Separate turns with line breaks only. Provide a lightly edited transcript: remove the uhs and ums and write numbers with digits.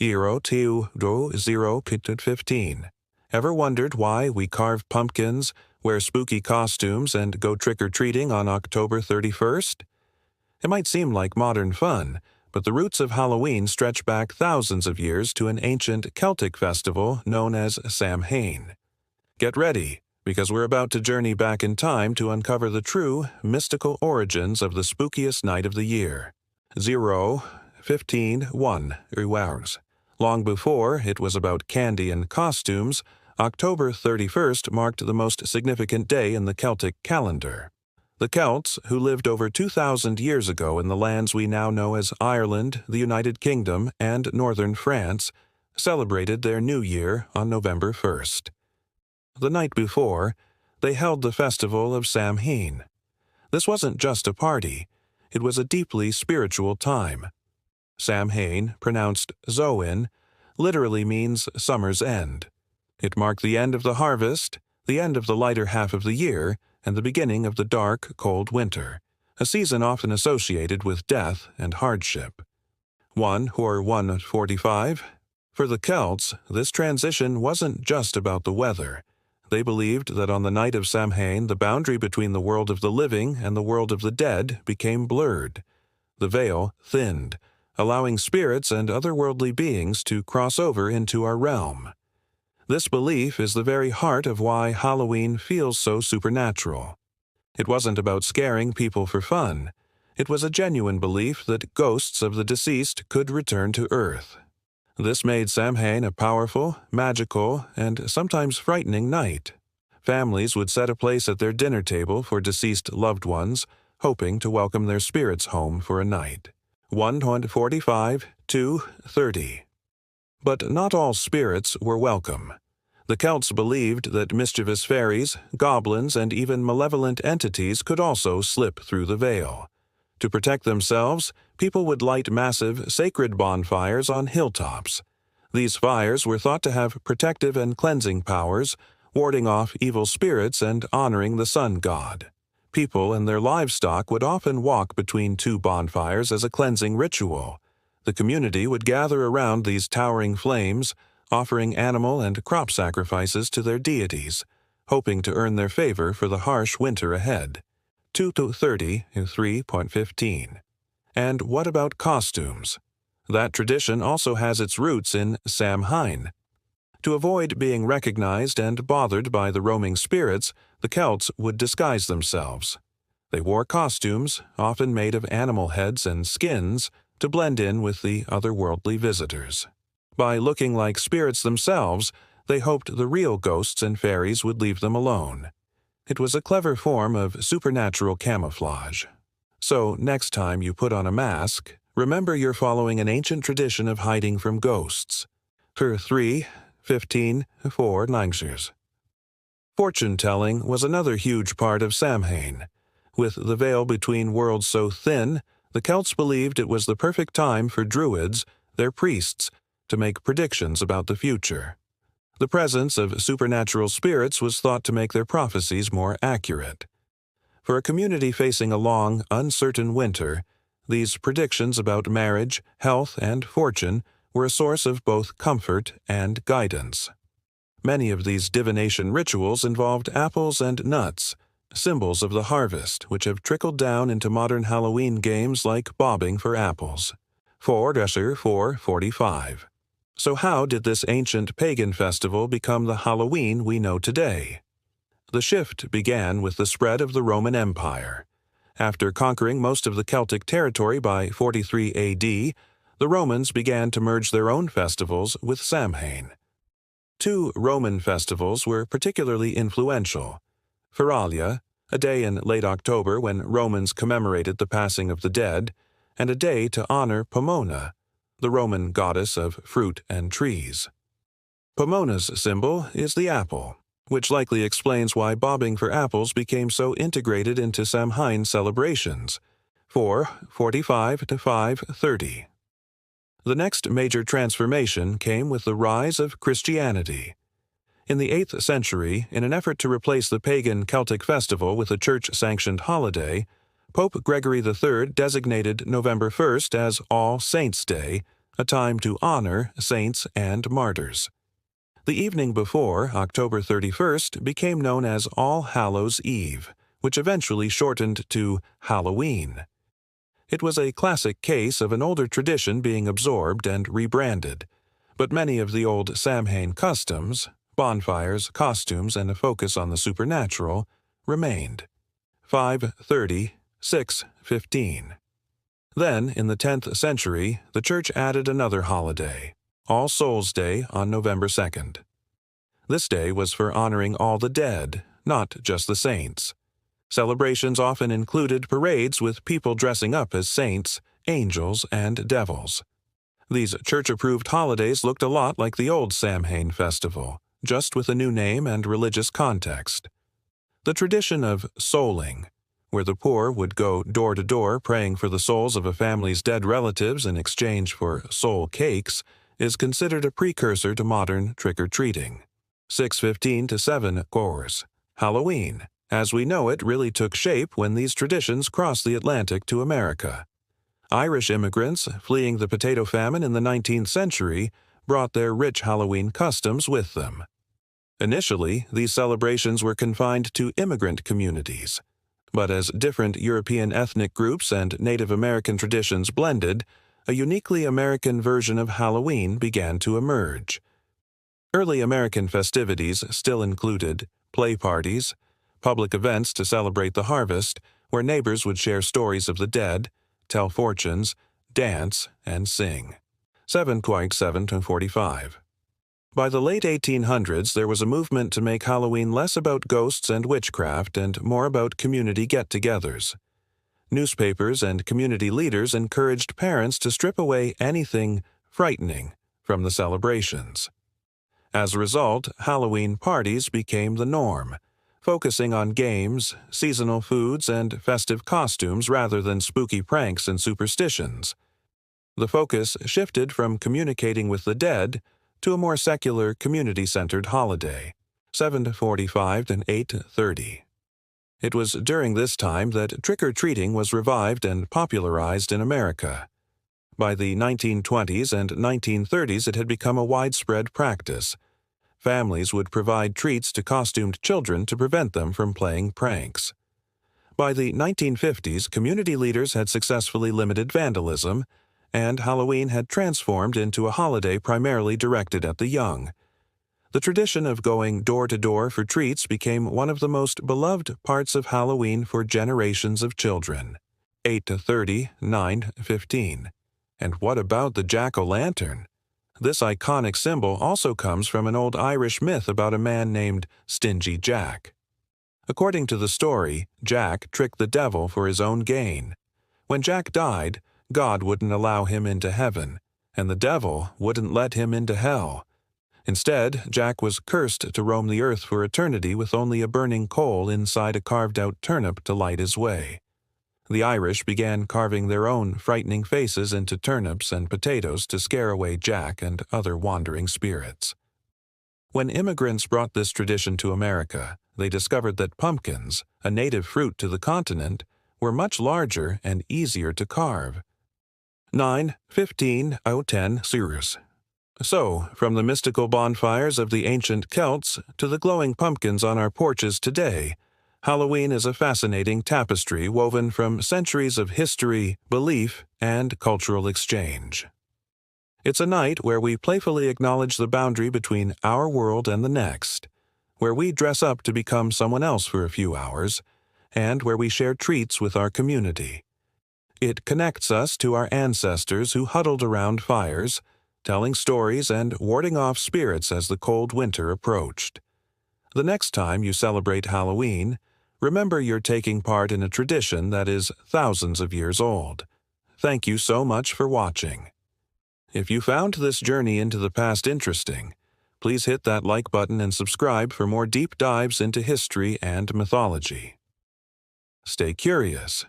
0 Ever wondered why we carve pumpkins, wear spooky costumes, and go trick-or-treating on October 31st? It might seem like modern fun, but the roots of Halloween stretch back thousands of years to an ancient Celtic festival known as Samhain. Get ready, because we're about to journey back in time to uncover the true, mystical origins of the spookiest night of the year. 15-1 hours. Long before it was about candy and costumes, October 31st marked the most significant day in the Celtic calendar. The Celts, who lived over 2,000 years ago in the lands we now know as Ireland, the United Kingdom, and northern France, celebrated their new year on November 1st. The night before, they held the festival of Samhain. This wasn't just a party, it was a deeply spiritual time. Samhain, pronounced Zoin, literally means summer's end. It marked the end of the harvest, the end of the lighter half of the year, and the beginning of the dark, cold winter, a season often associated with death and hardship. 1:45. For the Celts, this transition wasn't just about the weather. They believed that on the night of Samhain, the boundary between the world of the living and the world of the dead became blurred. The veil thinned, allowing spirits and otherworldly beings to cross over into our realm. This belief is the very heart of why Halloween feels so supernatural. It wasn't about scaring people for fun. It was a genuine belief that ghosts of the deceased could return to Earth. This made Samhain a powerful, magical, and sometimes frightening night. Families would set a place at their dinner table for deceased loved ones, hoping to welcome their spirits home for a night. 1:45-2:30. But not all spirits were welcome. The Celts believed that mischievous fairies, goblins, and even malevolent entities could also slip through the veil. To protect themselves, people would light massive, sacred bonfires on hilltops. These fires were thought to have protective and cleansing powers, warding off evil spirits and honoring the sun god. People and their livestock would often walk between two bonfires as a cleansing ritual. The community would gather around these towering flames, offering animal and crop sacrifices to their deities, hoping to earn their favor for the harsh winter ahead. 2:30-3:15. And what about costumes? That tradition also has its roots in Samhain. To avoid being recognized and bothered by the roaming spirits, the Celts would disguise themselves. They wore costumes, often made of animal heads and skins, to blend in with the otherworldly visitors. By looking like spirits themselves, they hoped the real ghosts and fairies would leave them alone. It was a clever form of supernatural camouflage. So, next time you put on a mask, remember you're following an ancient tradition of hiding from ghosts. 3:15-4. Fortune-telling was another huge part of Samhain. With the veil between worlds so thin, the Celts believed it was the perfect time for druids, their priests, to make predictions about the future. The presence of supernatural spirits was thought to make their prophecies more accurate. For a community facing a long, uncertain winter, these predictions about marriage, health, and fortune were a source of both comfort and guidance. Many of these divination rituals involved apples and nuts, symbols of the harvest, which have trickled down into modern Halloween games like bobbing for apples. 4:45. So how did this ancient pagan festival become the Halloween we know today? The shift began with the spread of the Roman Empire. After conquering most of the Celtic territory by 43 AD, the Romans began to merge their own festivals with Samhain. Two Roman festivals were particularly influential: Feralia, a day in late October when Romans commemorated the passing of the dead, and a day to honor Pomona, the Roman goddess of fruit and trees. Pomona's symbol is the apple, which likely explains why bobbing for apples became so integrated into Samhain celebrations. 4:45-5:30. The next major transformation came with the rise of Christianity. In the 8th century, in an effort to replace the pagan Celtic festival with a church-sanctioned holiday, Pope Gregory III designated November 1st as All Saints' Day, a time to honor saints and martyrs. The evening before, October 31st, became known as All Hallows' Eve, which eventually shortened to Halloween. It was a classic case of an older tradition being absorbed and rebranded, but many of the old Samhain customs, bonfires, costumes, and a focus on the supernatural, remained. 5:30, 6:15. Then, in the 10th century, the Church added another holiday, All Souls' Day on November 2nd. This day was for honoring all the dead, not just the saints. Celebrations often included parades with people dressing up as saints, angels, and devils. These church-approved holidays looked a lot like the old Samhain festival, just with a new name and religious context. The tradition of souling, where the poor would go door to door praying for the souls of a family's dead relatives in exchange for soul cakes, is considered a precursor to modern trick-or-treating. 6:15 to 7 course. Halloween, as we know it, really took shape when these traditions crossed the Atlantic to America. Irish immigrants, fleeing the potato famine in the 19th century, brought their rich Halloween customs with them. Initially, these celebrations were confined to immigrant communities, but as different European ethnic groups and Native American traditions blended, a uniquely American version of Halloween began to emerge. Early American festivities still included play parties, public events to celebrate the harvest, where neighbors would share stories of the dead, tell fortunes, dance, and sing. 7:7 to 45. By the late 1800s, there was a movement to make Halloween less about ghosts and witchcraft and more about community get-togethers. Newspapers and community leaders encouraged parents to strip away anything frightening from the celebrations. As a result, Halloween parties became the norm, focusing on games, seasonal foods, and festive costumes rather than spooky pranks and superstitions. The focus shifted from communicating with the dead to a more secular, community-centered holiday, 7:45 and 8:30. It was during this time that trick-or-treating was revived and popularized in America. By the 1920s and 1930s, it had become a widespread practice. Families would provide treats to costumed children to prevent them from playing pranks. By the 1950s, community leaders had successfully limited vandalism, and Halloween had transformed into a holiday primarily directed at the young. The tradition of going door to door for treats became one of the most beloved parts of Halloween for generations of children. 8:30, 9:15. And what about the jack-o'-lantern? This iconic symbol also comes from an old Irish myth about a man named Stingy Jack. According to the story, Jack tricked the devil for his own gain. When Jack died, God wouldn't allow him into heaven, and the devil wouldn't let him into hell. Instead, Jack was cursed to roam the earth for eternity with only a burning coal inside a carved-out turnip to light his way. The Irish began carving their own frightening faces into turnips and potatoes to scare away Jack and other wandering spirits. When immigrants brought this tradition to America, they discovered that pumpkins, a native fruit to the continent, were much larger and easier to carve. 9:15 out 10 Cyrus. So, from the mystical bonfires of the ancient Celts to the glowing pumpkins on our porches today, Halloween is a fascinating tapestry woven from centuries of history, belief, and cultural exchange. It's a night where we playfully acknowledge the boundary between our world and the next, where we dress up to become someone else for a few hours, and where we share treats with our community. It connects us to our ancestors who huddled around fires, telling stories and warding off spirits as the cold winter approached. The next time you celebrate Halloween, remember you're taking part in a tradition that is thousands of years old. Thank you so much for watching. If you found this journey into the past interesting, please hit that like button and subscribe for more deep dives into history and mythology. Stay curious.